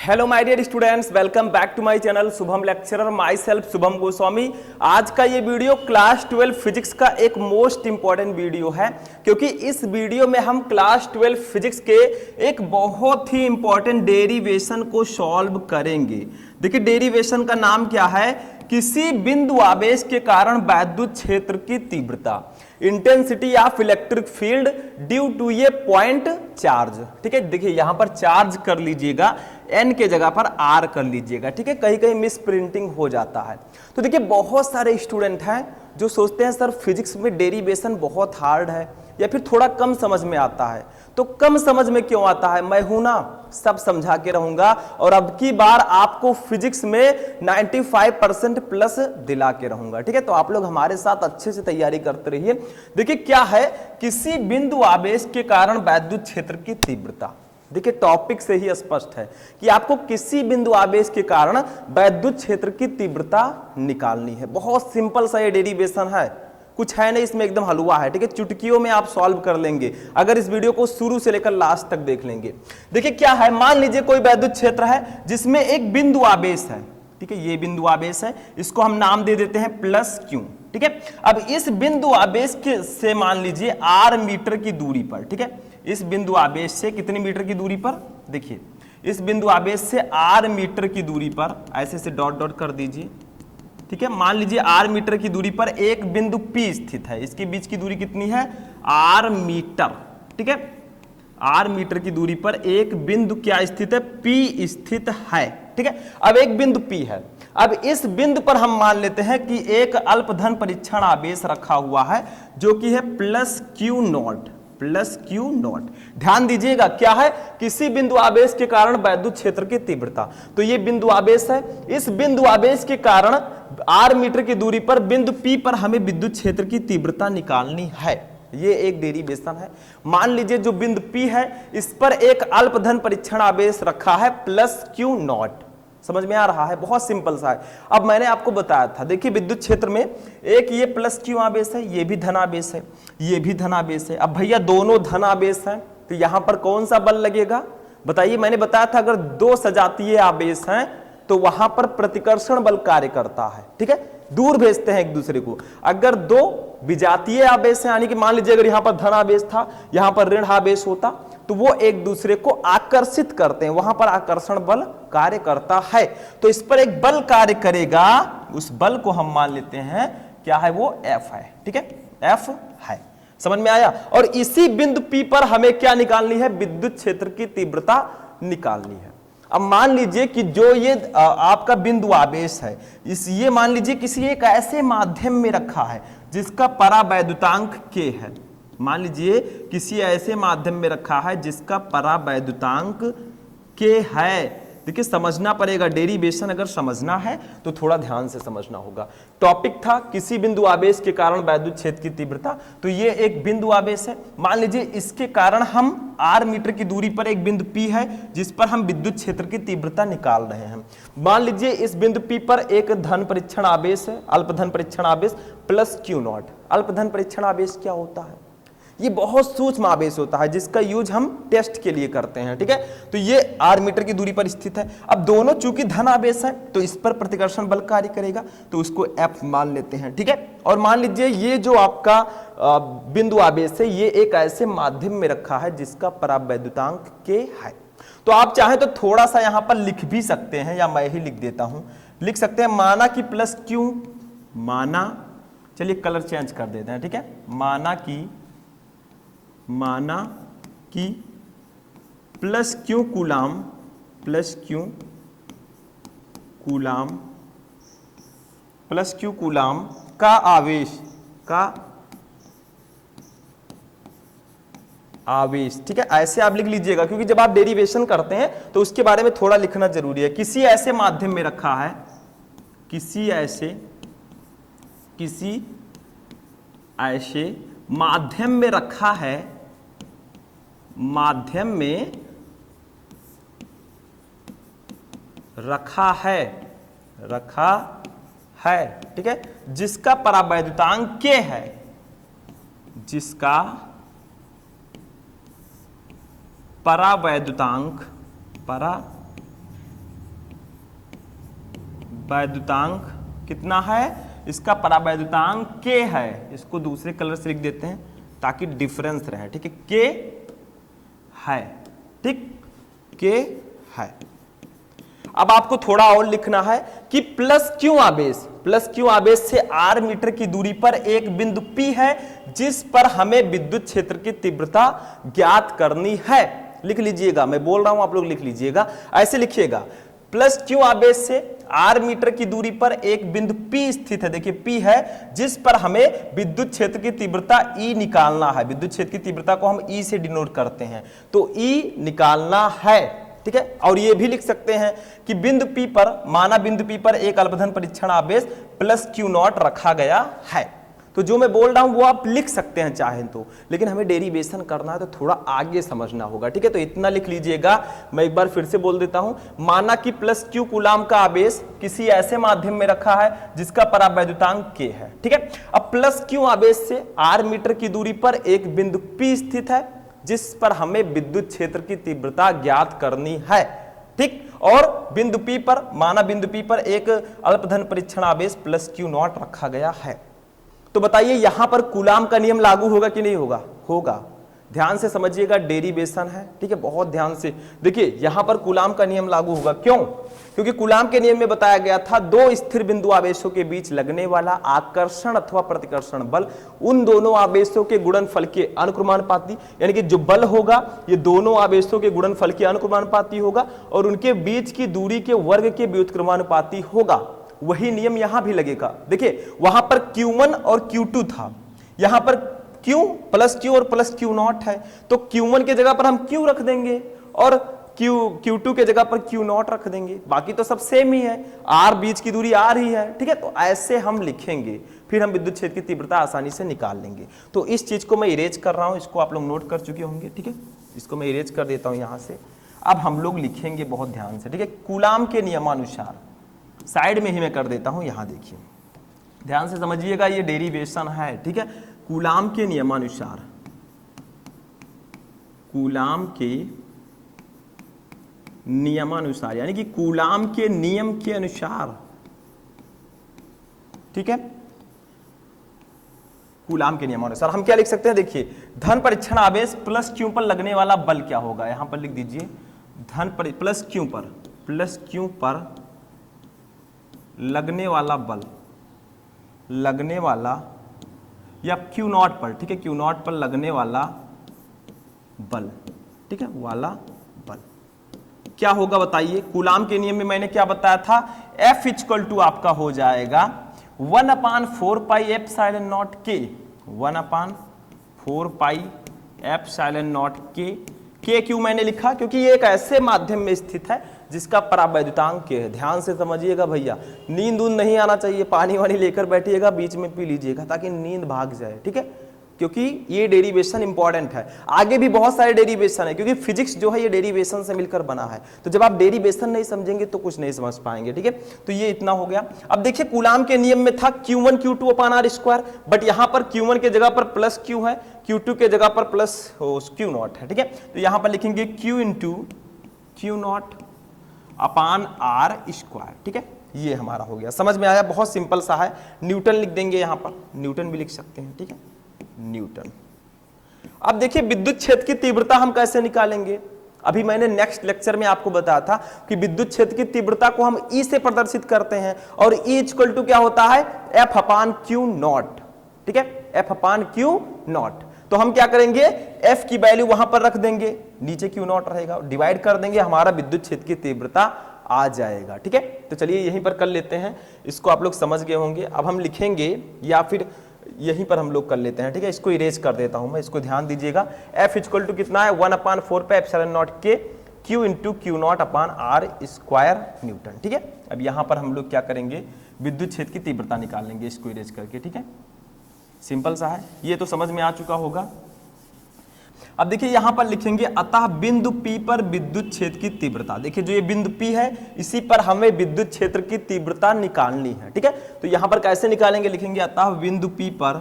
Hello my dear students, welcome back to my channel Shubham lecturer, myself Shubham Goswami. आज का ये video class 12 physics का एक मोस्ट इंपॉर्टेंट वीडियो है, क्योंकि इस वीडियो में हम क्लास 12 फिजिक्स के एक बहुत ही इंपॉर्टेंट डेरिवेशन को सॉल्व करेंगे। देखिए, डेरिवेशन का नाम क्या है? किसी बिंदु आवेश के कारण वैद्युत क्षेत्र की तीव्रता, intensity of electric field due to a point charge. ठीक है, देखिए यहां पर चार्ज कर लीजिएगा, एन के जगह पर आर कर लीजिएगा। ठीक है, कहीं कहीं मिस प्रिंटिंग हो जाता है। तो देखिए, बहुत सारे स्टूडेंट हैं जो सोचते हैं सर फिजिक्स में डेरिवेशन बहुत हार्ड है या फिर थोड़ा कम समझ में आता है। तो कम समझ में क्यों आता है? मैं हूं ना, सब समझा के रहूंगा और अब की बार आपको फिजिक्स में 95% प्लस दिला के रहूंगा। ठीक है, तो आप लोग हमारे साथ अच्छे से तैयारी करते रहिए। देखिए क्या है, किसी बिंदु आवेश के कारण वैद्युत क्षेत्र की तीव्रता। देखिए, टॉपिक से ही स्पष्ट है कि आपको किसी बिंदु आवेश के कारण वैद्युत क्षेत्र की तीव्रता निकालनी है। बहुत सिंपल सा ये डेरिवेशन है, कुछ है नहीं इसमें, एकदम हलवा है। ठीक है, चुटकियों में आप सॉल्व कर लेंगे अगर इस वीडियो को शुरू से लेकर लास्ट तक देख लेंगे। देखिए क्या है, मान लीजिए कोई वैद्युत क्षेत्र है जिसमें एक बिंदु आवेश है। ठीक है, ये बिंदु आवेश है, इसको हम नाम दे देते हैं प्लस क्यू। ठीक है, अब इस बिंदु आवेश के से मान लीजिए आर मीटर की दूरी पर, ठीक है, इस बिंदु आवेश से कितनी मीटर की दूरी पर? देखिए, इस बिंदु आवेश से आर मीटर की दूरी पर ऐसे से डॉट डॉट कर दीजिए। ठीक है, मान लीजिए आर मीटर की दूरी पर एक बिंदु P स्थित है। इसके बीच की दूरी कितनी है? R metre. ठीक है, आर मीटर की दूरी पर एक बिंदु क्या स्थित है? P स्थित है। ठीक है, अब एक बिंदु P है। अब इस बिंदु पर हम मान लेते हैं कि एक अल्पधन परीक्षण आवेश रखा हुआ है जो कि है plus Q not. Plus Q not, ध्यान दीजिएगा क्या है? किसी बिंदु आवेश के कारण वैद्युत क्षेत्र की तीव्रता। तो ये बिंदु आवेश है, इस बिंदु आवेश के कारण आर मीटर की दूरी पर बिंदु P पर हमें विद्युत क्षेत्र की तीव्रता निकालनी है। ये एक डेरिवेशन है। मान लीजिए जो बिंदु P है इस पर एक अल्पधन परीक्षण आवेश रखा है प्लस क्यू नॉट। समझ में आ रहा है? बहुत सिंपल सा है। अब मैंने आपको बताया था, देखिए विद्युत क्षेत्र में एक ये प्लस क्यू आवेश है, ये भी धनावेश है, ये भी धनावेश है। अब भैया दोनों धनावेश हैं तो यहां पर कौन सा बल लगेगा? बताइए, मैंने बताया था अगर दो सजातीय आवेश हैं तो वहां पर प्रतिकर्षण बल कार्य करता है। ठीक है, दूर भेजते हैं एक दूसरे को। अगर दो विजातीय आवेश हैं, यानी कि मान लीजिए अगर यहां पर धन आवेश था, यहां पर ऋण आवेश होता, तो वो एक दूसरे को आकर्षित करते हैं, वहां पर आकर्षण बल कार्य करता है। तो इस पर एक बल कार्य करेगा, उस बल को हम मान लेते हैं क्या है? वो F है। ठीक है, F है। समझ में आया? और इसी बिंदु P पर हमें क्या निकालनी है? विद्युत क्षेत्र की तीव्रता निकालनी है। अब मान लीजिए कि जो ये आपका बिंदु आवेश है, इस ये मान लीजिए किसी एक ऐसे माध्यम में रखा है जिसका परावैद्युतांक K है। मान लीजिए किसी ऐसे माध्यम में रखा है जिसका परावैद्युतांक K है। देखिए, समझना पड़ेगा, डेरिवेशन अगर समझना है तो थोड़ा ध्यान से समझना होगा। टॉपिक था किसी बिंदु आवेश के कारण वैद्युत क्षेत्र की तीव्रता। तो ये एक बिंदु आवेश है, मान लीजिए इसके कारण हम आर मीटर की दूरी पर एक बिंदु P है जिस पर हम विद्युत क्षेत्र की तीव्रता निकाल रहे हैं। मान लीजिए इस बिंदु P पर एक धन परीक्षण आवेश है, अल्पधन परीक्षण आवेश प्लस क्यू नॉट। अल्पधन परीक्षण आवेश क्या होता है? ये बहुत सूक्ष्म आवेश होता है जिसका यूज हम टेस्ट के लिए करते हैं। ठीक है, तो ये आर मीटर की दूरी पर स्थित है। अब दोनों चूंकि धन आवेश है तो इस पर प्रतिकर्षण बल कार्य करेगा, तो उसको F मान लेते हैं। ठीक है, और मान लीजिए ये जो आपका बिंदु आवेश है ये एक ऐसे माध्यम में रखा है जिसका परावैद्युतांक K है। तो आप चाहें तो थोड़ा सा यहां पर लिख भी सकते हैं, या मैं ही लिख देता हूं, लिख सकते हैं माना कि प्लस क्यू, माना, चलिए कलर चेंज कर देते हैं। ठीक है, माना कि plus Q coulomb, plus Q coulomb, plus Q coulomb का आवेश। ठीक है, ऐसे आप लिख लीजिएगा, क्योंकि जब आप डेरिवेशन करते हैं तो उसके बारे में थोड़ा लिखना जरूरी है। किसी ऐसे माध्यम में रखा है, किसी ऐसे माध्यम में रखा है, माध्यम में रखा है। ठीक है, जिसका परावैद्युतांक K है, जिसका परावैद्युतांक वैद्युतांक कितना है, इसका परावैद्युतांक K है। इसको दूसरे कलर से लिख देते हैं ताकि डिफरेंस रहे, ठीक है। K है, ठीक, K है। अब आपको थोड़ा और लिखना है कि प्लस क्यू आवेश से r मीटर की दूरी पर एक बिंदु P है जिस पर हमें विद्युत क्षेत्र की तीव्रता ज्ञात करनी है। लिख लीजिएगा, मैं बोल रहा हूं आप लोग लिख लीजिएगा, ऐसे लिखिएगा, प्लस क्यू आवेश से r मीटर की दूरी पर एक बिंदु P स्थित है, देखिए P है, जिस पर हमें विद्युत क्षेत्र की तीव्रता E निकालना है। विद्युत क्षेत्र की तीव्रता को हम E से डिनोट करते हैं, तो E निकालना है, ठीक है। और ये भी लिख सकते हैं कि बिंदु P पर, माना बिंदु P पर एक अल्पधन परीक्षण आवेश प्लस क्यू नॉट रखा गया है। तो जो मैं बोल रहा हूं वो आप लिख सकते हैं चाहें तो, लेकिन हमें डेरिवेशन करना है तो थोड़ा आगे समझना होगा, ठीक है। तो इतना लिख लीजिएगा, मैं एक बार फिर से बोल देता हूं, माना कि प्लस क्यू कूलाम का आवेश किसी ऐसे माध्यम में रखा है जिसका परावैद्युतांक K है, ठीक है। अब प्लस क्यू आवेश से r मीटर की दूरी पर एक बिंदु P स्थित है जिस पर हमें विद्युत क्षेत्र की तीव्रता ज्ञात करनी है, ठीक। और बिंदु P पर, माना बिंदु P पर एक अल्पधन परीक्षण आवेश प्लस क्यू नॉट रखा गया है। तो बताइए यहां पर कूलाम का नियम लागू होगा कि नहीं होगा? होगा। ध्यान से समझिएगा, डेरिवेशन है, ठीक है, बहुत ध्यान से देखिए। यहां पर कूलाम का नियम लागू होगा, क्यों? क्योंकि कूलाम के नियम में बताया गया था दो स्थिर बिंदु आवेशों के बीच लगने वाला आकर्षण अथवा प्रतिकर्षण बल उन दोनों आवेशों के गुणनफल के अनुक्रमानुपाती, यानी कि जो बल होगा ये दोनों आवेशों के गुणनफल के अनुक्रमानुपाती होगा और उनके बीच की दूरी के वर्ग के व्युत्क्रमानुपाती होगा। वही नियम यहां भी लगेगा। देखिए वहां पर Q1 और Q2 था, यहां पर Q प्लस Q और प्लस Q नॉट है, तो Q1 के जगह पर हम Q रख देंगे और Q2 के जगह पर Q नॉट रख देंगे, बाकी तो सब सेम ही है, R बीच की दूरी R ही है, ठीक है। तो ऐसे हम लिखेंगे, फिर हम विद्युत क्षेत्र की तीव्रता आसानी से निकाल लेंगे। तो इस चीज को मैं इरेज कर रहा हूं, इसको आप लोग नोट कर चुके होंगे, ठीक है। इसको मैं इरेज कर देता हूं यहां से। अब हम लोग लिखेंगे बहुत ध्यान से, ठीक है। कूलाम के नियमानुसार साइड में ही मैं कर देता हूं, यहां देखिए ध्यान से समझिएगा, ये डेरिवेशन है, ठीक है। कूलाम के नियमानुसार, कूलाम के नियमानुसार यानी कि कूलाम के नियम के अनुसार, ठीक है। कूलाम के नियमानुसार हम क्या लिख सकते हैं, देखिए धन परीक्षण आवेश प्लस क्यू पर लगने वाला बल क्या होगा, यहां पर लिख दीजिए धन प्लस क्यू पर लगने वाला बल, लगने वाला या क्यू नॉट पर, ठीक है, क्यू नॉट पर लगने वाला बल, ठीक है, वाला बल क्या होगा बताइए। कूलाम के नियम में मैंने क्या बताया था, F इक्वल टू आपका हो जाएगा 1/4 pi epsilon not K, 1/4 pi epsilon not K क्यों मैंने लिखा, क्योंकि ये एक ऐसे माध्यम में स्थित है जिसका परावैद्युतांक K है। ध्यान से समझिएगा भैया, नींद उन नहीं आना चाहिए, पानी वानी लेकर बैठिएगा, बीच में पी लीजिएगा ताकि नींद भाग जाए, ठीक है, क्योंकि ये डेरिवेशन इंपॉर्टेंट है। आगे भी बहुत सारे डेरिवेशन है, क्योंकि फिजिक्स जो है ये डेरिवेशन से मिलकर बना है, तो जब आप डेरिवेशन नहीं समझेंगे तो कुछ नहीं समझ पाएंगे, ठीक है। तो ये इतना हो गया। अब देखिए कूलाम के नियम में था Q1 Q2 upon R square, but यहां पर Q1 के जगह पर प्लस Q है, Q2 के जगह पर प्लस Q नॉट है, ठीक है। तो यहां पर लिखेंगे Q into Q not upon R square, ठीक है। ये हमारा हो गया, समझ में आया, बहुत सिंपल सा है। न्यूटन लिख देंगे, यहां पर न्यूटन भी लिख सकते हैं, ठीक है, न्यूटन। अब देखिए विद्युत क्षेत्र की तीव्रता हम कैसे निकालेंगे। अभी मैंने नेक्स्ट लेक्चर में आपको बताया था कि विद्युत क्षेत्र की तीव्रता को हम E से प्रदर्शित करते हैं और E इक्वल टू क्या होता है, F अपान Q नॉट, ठीक है, F अपान Q नॉट। तो हम क्या करेंगे, F की वैल्यू वहां पर रख देंगे, नीचे Q नॉट रहेगा, डिवाइड कर देंगे, हमारा विद्युत क्षेत्र की तीव्रता आ जाएगा, ठीक है। तो चलिए यहीं पर कर लेते हैं, इसको आप लोग समझ गए होंगे। अब हम लिखेंगे या फिर यहीं पर हम लोग कर लेते हैं, ठीक है। इसको इरेज कर देता हूं मैं, इसको ध्यान दीजिएगा। F इक्वल टू कितना है, 1/4 पे epsilon not K Q into Q not upon R square Newton, ठीक है। अब यहां पर हम लोग क्या करेंगे, विद्युत क्षेत्र की तीव्रता निकाल लेंगे, इसको इरेज करके, ठीक है। सिंपल सा है, ये तो समझ में आ चुका होगा। अब देखिए यहां पर लिखेंगे अतः बिंदु P पर विद्युत क्षेत्र की तीव्रता, देखिए जो ये बिंदु P है इसी पर हमें विद्युत क्षेत्र की तीव्रता निकालनी है, ठीक है। तो यहां पर कैसे निकालेंगे, लिखेंगे अतः बिंदु P पर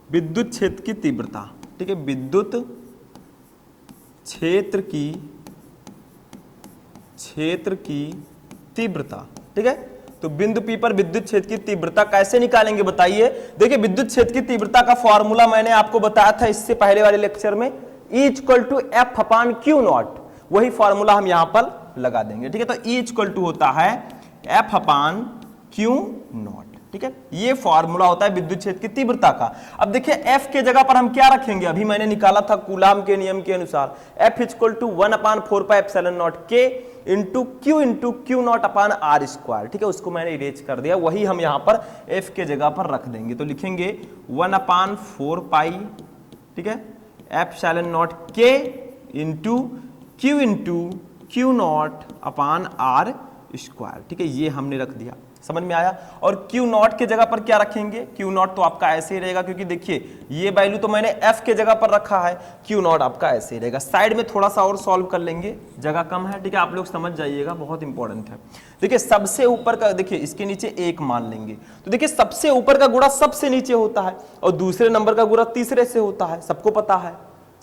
विद्युत क्षेत्र की तीव्रता, ठीक है, विद्युत क्षेत्र की क्षेत्र की तीव्रता, ठीक है। तो बिंदु P पर विद्युत क्षेत्र की तीव्रता कैसे निकालेंगे बताइए। देखिए विद्युत क्षेत्र की तीव्रता का फॉर्मूला मैंने आपको बताया था इससे पहले वाले लेक्चर में, E equal to F upon q naught, वही फॉर्मूला हम यहां पर लगा देंगे, ठीक है। तो E इक्वल टू होता है एफ अपान क्यू नॉट, ठीक है। ये फॉर्मूला होता है विद्युत क्षेत्र की तीव्रता का। अब देखिए F के जगह पर हम क्या रखेंगे, अभी मैंने निकाला था कूलाम के नियम के अनुसार, F equal to 1/4πε0 K into q naught upon r square, ठीक है। उसको मैंने इरेज कर दिया, वही हम यहां पर F के जगह पर रख देंगे। तो लिखेंगे 1/4π, ठीक है, ε0 K into q naught upon r square, ठीक है। ये हमने रख दिया, समझ में आया। और क्यू नॉट के जगह पर क्या रखेंगे, क्यू नॉट तो आपका ऐसे ही रहेगा, क्योंकि देखिए ये वैल्यू तो मैंने एफ के जगह पर रखा है, क्यू नॉट आपका ऐसे ही रहेगा। साइड में थोड़ा सा और सॉल्व कर लेंगे, जगह कम है, ठीक है, आप लोग समझ जाइएगा, बहुत इंपॉर्टेंट है। देखिए सबसे ऊपर का, देखिए इसके नीचे 1 मान लेंगे, तो देखिए सबसे ऊपर का गुणा सबसे नीचे होता है और दूसरे नंबर का गुणा तीसरे से होता है, सबको पता है।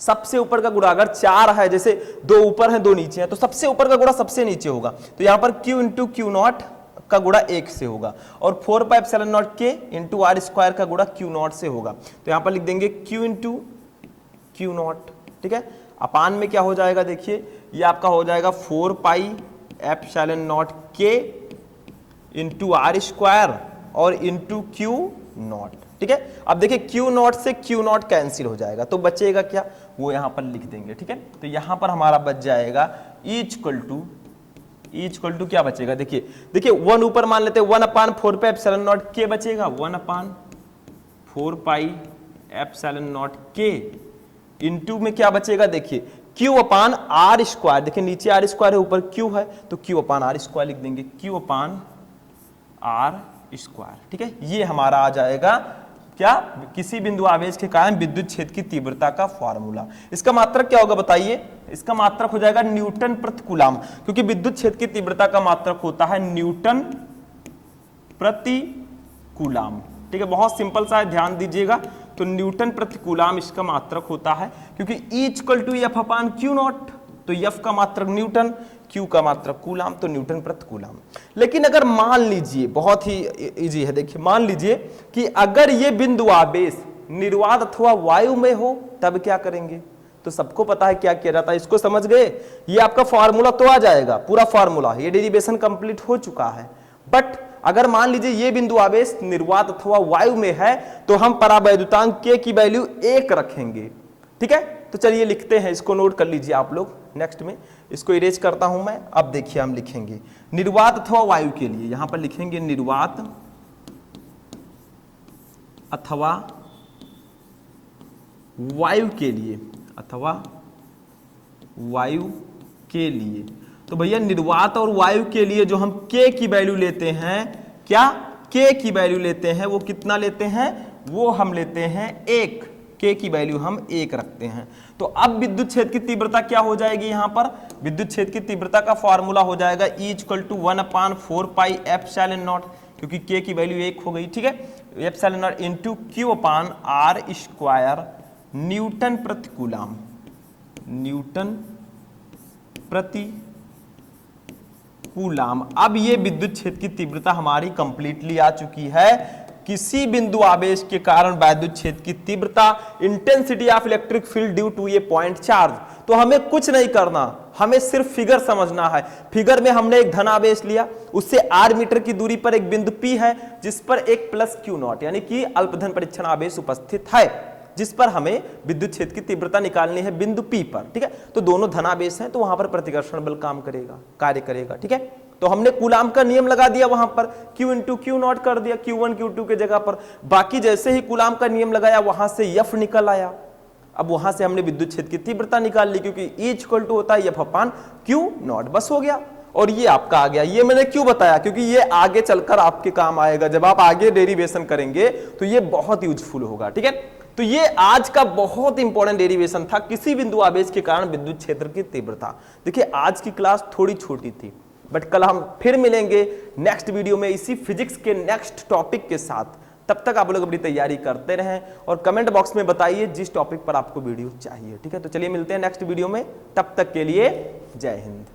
सबसे ऊपर का गुणा अगर 4 है, जैसे 2 ऊपर है 2 नीचे है, तो सबसे ऊपर का गुणा सबसे नीचे होगा, तो यहां पर Q इंटू क्यू नॉट का गुणा 1 से होगा और 4πε0 K इंटू आर स्क्वायर का गुणा क्यू नॉट से होगा। तो यहां पर लिख देंगे Q इंटू क्यू नॉट, ठीक है। अपान में क्या हो जाएगा, देखिए ये आपका हो जाएगा 4πε0 K इंटू आर स्क्वायर और इंटू क्यू नॉट, ठीक है। अब देखिए क्यू नॉट से क्यू नॉट कैंसिल हो जाएगा, तो बचेगा क्या, वो यहां पर लिख देंगे, ठीक है। तो यहां पर हमारा बच जाएगा E इक्वल टू क्या बचेगा, देखिए 1 ऊपर मान लेते हैं, 1/4πε0 K बचेगा, 1/4πε0 K इंटू में क्या बचेगा, देखिए Q अपान आर स्क्वायर, देखिए नीचे आर स्क्वायर है ऊपर Q है, तो Q अपान आर स्क्वायर लिख देंगे, Q अपान आर स्क्वायर, ठीक है। ये हमारा आ जाएगा क्या, किसी बिंदु आवेश के कारण विद्युत क्षेत्र की तीव्रता का फॉर्मूला। इसका मात्रक क्या होगा बताइए, इसका मात्रक हो जाएगा न्यूटन प्रति कूलाम, क्योंकि विद्युत क्षेत्र की तीव्रता का मात्रक होता है न्यूटन प्रति कूलाम, ठीक है। बहुत सिंपल सा है, ध्यान दीजिएगा। तो न्यूटन प्रति कूलाम इसका मात्रक होता है, क्योंकि E equal to F upon q naught, तो एफ का मात्रक न्यूटन, क्यू का मात्रक कूलाम, तो न्यूटन प्रति कूलाम। लेकिन अगर मान लीजिए, बहुत ही इजी है, देखिए मान लीजिए कि अगर ये बिंदु आवेश निर्वात अथवा वायु में हो, तब क्या करेंगे। तो सबको पता है क्या किया जाता है, इसको समझ गए। ये आपका फॉर्मूला तो आ जाएगा, पूरा फॉर्मूला, ये डेरिवेशन कंप्लीट हो चुका है। बट अगर मान लीजिए ये बिंदु आवेश निर्वात अथवा वायु में है, तो हम परावैद्युतांक K की वैल्यू 1 रखेंगे, ठीक है। तो चलिए लिखते हैं, इसको नोट कर लीजिए आप लोग, नेक्स्ट में इसको इरेज करता हूं मैं। अब देखिए हम लिखेंगे निर्वात अथवा वायु के लिए, यहां पर लिखेंगे निर्वात अथवा वायु के लिए, अथवा वायु के लिए। तो भैया निर्वात और वायु के लिए जो हम K की वैल्यू लेते हैं, क्या K की वैल्यू लेते हैं, वो कितना लेते हैं, वो हम लेते हैं 1, K की वैल्यु हम 1 रखते हैं। तो अब विद्युत क्षेत्र की तीव्रता क्या हो जाएगी, यहां पर विद्युत क्षेत्र की तीव्रता का फॉर्मूला हो जाएगा E इक्वल टू 1/4πε0, क्योंकि K की वैल्यू 1 हो गई, ठीक है, ε0 into q upon r square newton प्रति कूलाम, न्यूटन प्रति कूलाम। अब ये विद्युत क्षेत्र की तीव्रता हमारी कंप्लीटली आ चुकी है। किसी बिंदु आवेश के कारण विद्युत क्षेत्र की तीव्रता, intensity of electric field due to a point charge. तो हमें कुछ नहीं करना, हमें सिर्फ फिगर समझना है। फिगर में हमने एक धन आवेश लिया, उससे r मीटर की दूरी पर एक बिंदु P है, जिस पर एक प्लस क्यू नॉट यानी कि अल्पधन परीक्षण आवेश उपस्थित है, जिस पर हमें विद्युत क्षेत्र की तीव्रता निकालनी है बिंदु P पर, ठीक है। तो दोनों धनावेश हैं, तो वहां पर प्रतिकर्षण बल काम करेगा, कार्य करेगा, ठीक है। तो हमने कूलाम का नियम लगा दिया, वहां पर Q इंटू क्यू नॉट कर दिया, Q1 Q2 के जगह पर। बाकी जैसे ही कूलाम का नियम लगाया, वहां से F निकल आया। अब वहां से हमने विद्युत क्षेत्र की तीव्रता निकाल ली, क्योंकि E इक्वल टू होता है F अपान क्यू नॉट, बस हो गया। और ये आपका आ गया। ये मैंने क्यों बताया, क्योंकि ये आगे चलकर आपके काम आएगा, जब आप आगे डेरिवेशन करेंगे तो ये बहुत यूजफुल होगा, ठीक है। तो ये आज का बहुत इंपॉर्टेंट डेरिवेशन था, किसी बिंदु आवेश के कारण विद्युत क्षेत्र की तीव्रता। देखिए आज की क्लास थोड़ी छोटी थी, बट कल हम फिर मिलेंगे नेक्स्ट वीडियो में इसी फिजिक्स के नेक्स्ट टॉपिक के साथ। तब तक आप लोग अपनी तैयारी करते रहें और कमेंट बॉक्स में बताइए जिस टॉपिक पर आपको वीडियो चाहिए, ठीक है। तो चलिए मिलते हैं नेक्स्ट वीडियो में, तब तक के लिए जय हिंद।